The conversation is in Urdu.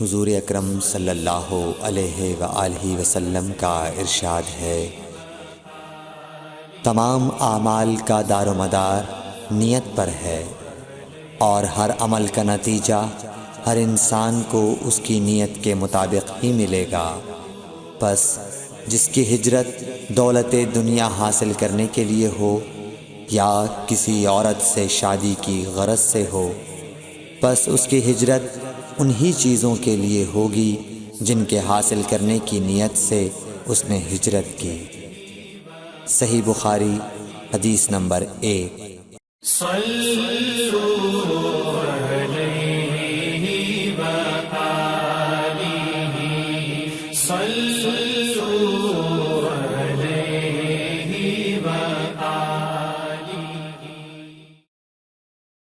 حضور اکرم صلی اللہ علیہ وآلہ وسلم کا ارشاد ہے، تمام اعمال کا دار و مدار نیت پر ہے، اور ہر عمل کا نتیجہ ہر انسان کو اس کی نیت کے مطابق ہی ملے گا۔ پس جس کی ہجرت دولت دنیا حاصل کرنے کے لیے ہو یا کسی عورت سے شادی کی غرض سے ہو، پس اس کی ہجرت انہی چیزوں کے لیے ہوگی جن کے حاصل کرنے کی نیت سے اس نے ہجرت کی۔ صحیح بخاری حدیث نمبر 1۔